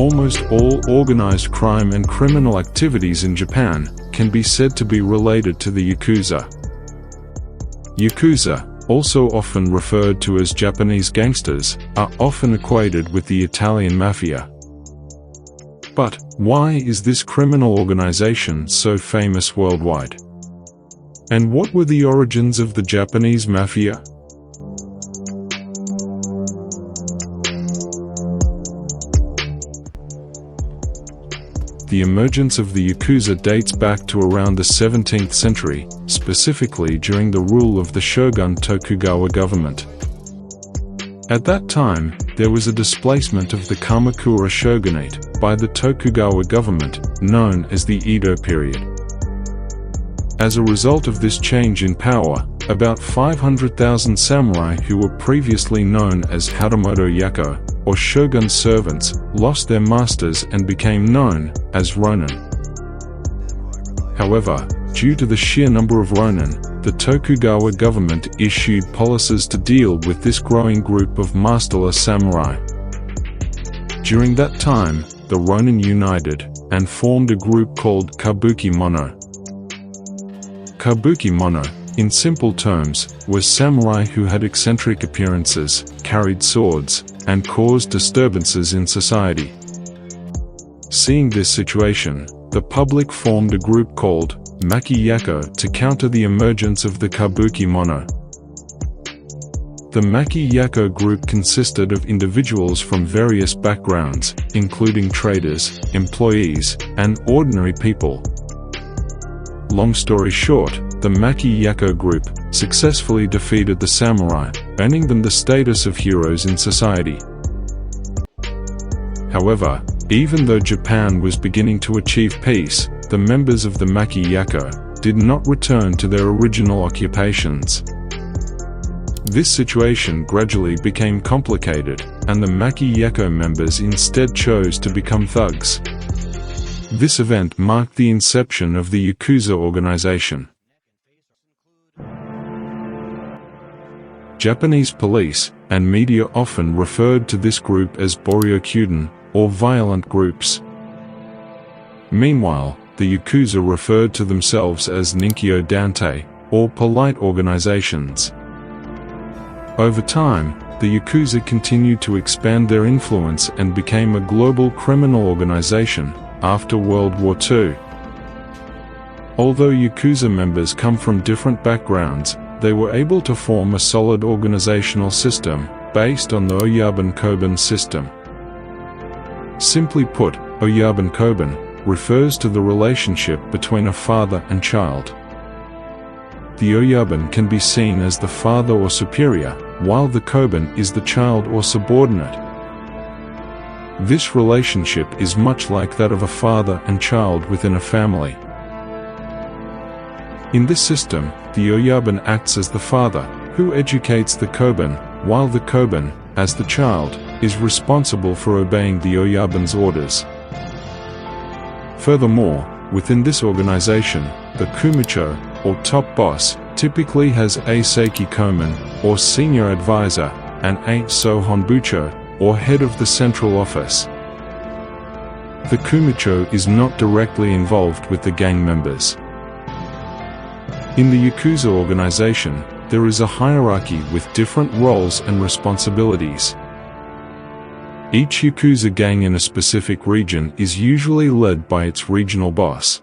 almost all organized crime and criminal activities in Japan can be said to be related to the Yakuza. Yakuza, also often referred to as Japanese gangsters, are often equated with the Italian mafia. But why is this criminal organization so famous worldwide? And what were the origins of the Japanese mafia? The emergence of the Yakuza dates back to around the 17th century, specifically during the rule of the Shogun Tokugawa government. At that time, there was a displacement of the Kamakura shogunate by the Tokugawa government, known as the Edo period. As a result of this change in power, about 500,000 samurai who were previously known as Hatamoto Yako, or shogun servants, lost their masters and became known as ronin. However, due to the sheer number of ronin, the Tokugawa government issued policies to deal with this growing group of masterless samurai. During that time, the ronin united and formed a group called Kabuki Mono. Kabuki Mono, in simple terms, was samurai who had eccentric appearances, carried swords, and caused disturbances in society. Seeing this situation, the public formed a group called Maki Yako to counter the emergence of the Kabuki Mono. The Maki Yako group consisted of individuals from various backgrounds, including traders, employees, and ordinary people. Long story short, the Maki Yako group successfully defeated the samurai, earning them the status of heroes in society. However, even though Japan was beginning to achieve peace, the members of the Maki Yako did not return to their original occupations. This situation gradually became complicated, and the Maki Yako members instead chose to become thugs. This event marked the inception of the Yakuza organization. Japanese police and media often referred to this group as Boryokyuden, or violent groups. Meanwhile, the Yakuza referred to themselves as Ninkyo Dante, or polite organizations. Over time, the Yakuza continued to expand their influence and became a global criminal organization after World War II. Although Yakuza members come from different backgrounds, they were able to form a solid organizational system based on the Oyaben Koban system. Simply put, Oyaben Koban refers to the relationship between a father and child. The Oyaben can be seen as the father or superior, while the Koban is the child or subordinate. This relationship is much like that of a father and child within a family. In this system, the Oyaben acts as the father, who educates the Koban, while the Koban, as the child, is responsible for obeying the Oyaben's orders. Furthermore, within this organization, the Kumicho, or top boss, typically has a Seiki Koman, or senior advisor, and a Sohonbucho, or head of the central office. The Kumicho is not directly involved with the gang members. In the Yakuza organization, there is a hierarchy with different roles and responsibilities. Each Yakuza gang in a specific region is usually led by its regional boss.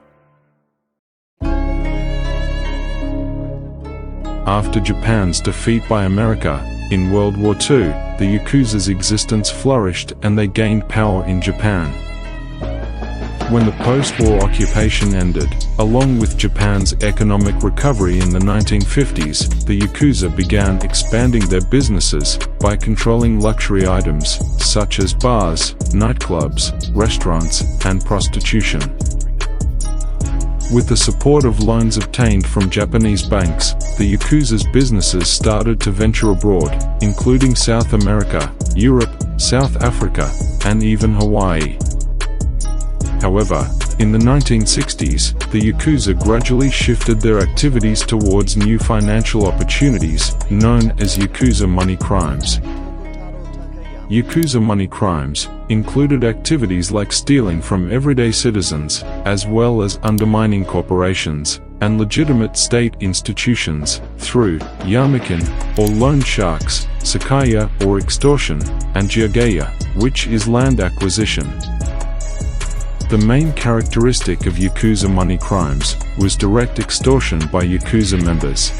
After Japan's defeat by America in World War II, the Yakuza's existence flourished and they gained power in Japan. When the post-war occupation ended, along with Japan's economic recovery in the 1950s, the Yakuza began expanding their businesses by controlling luxury items, such as bars, nightclubs, restaurants, and prostitution. With the support of loans obtained from Japanese banks, the Yakuza's businesses started to venture abroad, including South America, Europe, South Africa, and even Hawaii. However, in the 1960s, the Yakuza gradually shifted their activities towards new financial opportunities, known as Yakuza money crimes. Yakuza money crimes included activities like stealing from everyday citizens, as well as undermining corporations and legitimate state institutions through yamekin, or loan sharks, sakaya, or extortion, and jiagaya, which is land acquisition. The main characteristic of Yakuza money crimes was direct extortion by Yakuza members.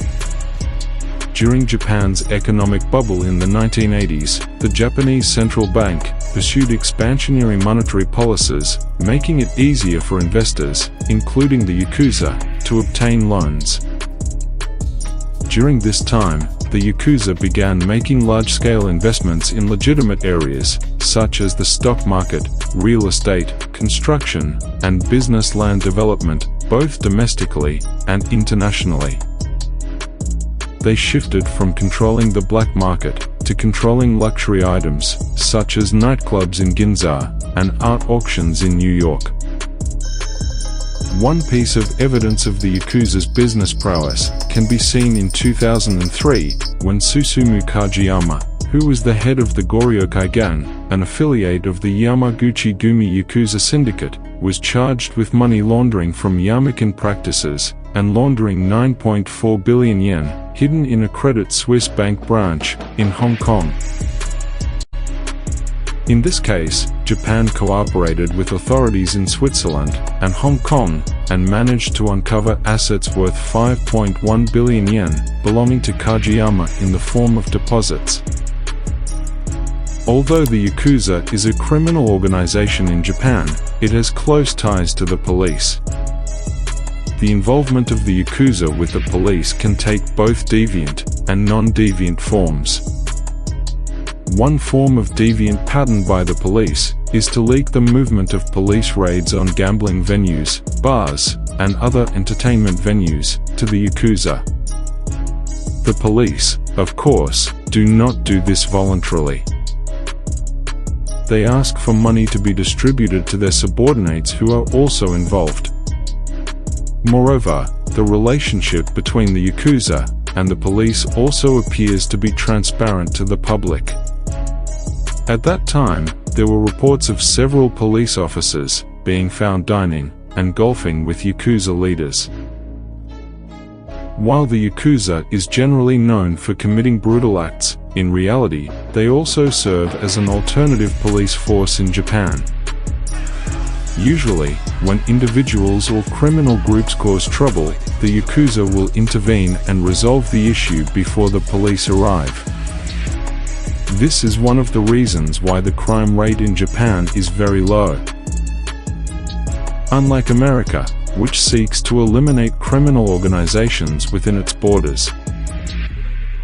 During Japan's economic bubble in the 1980s, the Japanese central bank pursued expansionary monetary policies, making it easier for investors, including the Yakuza, to obtain loans. During this time, the Yakuza began making large-scale investments in legitimate areas, such as the stock market, real estate, construction, and business land development, both domestically and internationally. They shifted from controlling the black market to controlling luxury items, such as nightclubs in Ginza and art auctions in New York. One piece of evidence of the Yakuza's business prowess can be seen in 2003, when Susumu Kajiyama, who was the head of the Goryokai Gang, an affiliate of the Yamaguchi-gumi Yakuza syndicate, was charged with money laundering from yamekin practices and laundering 9.4 billion yen, hidden in a Credit Suisse bank branch in Hong Kong. In this case, Japan cooperated with authorities in Switzerland and Hong Kong and managed to uncover assets worth 5.1 billion yen belonging to Kajiyama in the form of deposits. Although the Yakuza is a criminal organization in Japan, it has close ties to the police. The involvement of the Yakuza with the police can take both deviant and non-deviant forms. One form of deviant pattern by the police is to leak the movement of police raids on gambling venues, bars, and other entertainment venues to the Yakuza. The police, of course, do not do this voluntarily. They ask for money to be distributed to their subordinates who are also involved. Moreover, the relationship between the Yakuza and the police also appears to be transparent to the public. At that time, there were reports of several police officers being found dining and golfing with Yakuza leaders. While the Yakuza is generally known for committing brutal acts, in reality, they also serve as an alternative police force in Japan. Usually, when individuals or criminal groups cause trouble, the Yakuza will intervene and resolve the issue before the police arrive. This is one of the reasons why the crime rate in Japan is very low. Unlike America, which seeks to eliminate criminal organizations within its borders,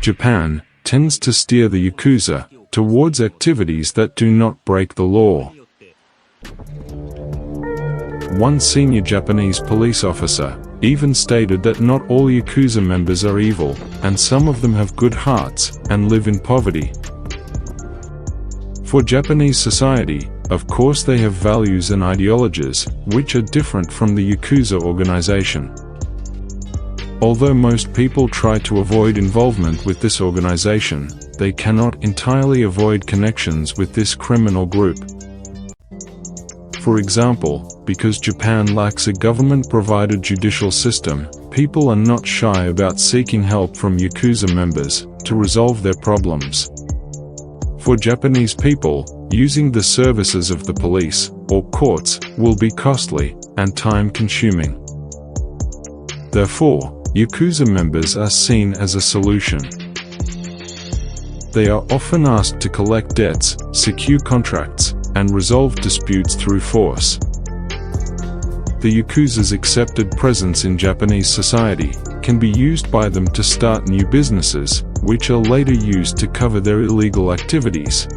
Japan tends to steer the Yakuza towards activities that do not break the law. One senior Japanese police officer even stated that not all Yakuza members are evil, and some of them have good hearts and live in poverty. For Japanese society, of course they have values and ideologies which are different from the Yakuza organization. Although most people try to avoid involvement with this organization, they cannot entirely avoid connections with this criminal group. For example, because Japan lacks a government-provided judicial system, people are not shy about seeking help from Yakuza members to resolve their problems. For Japanese people, using the services of the police or courts will be costly and time-consuming. Therefore, Yakuza members are seen as a solution. They are often asked to collect debts, secure contracts, and resolve disputes through force. The Yakuza's accepted presence in Japanese society can be used by them to start new businesses, which are later used to cover their illegal activities.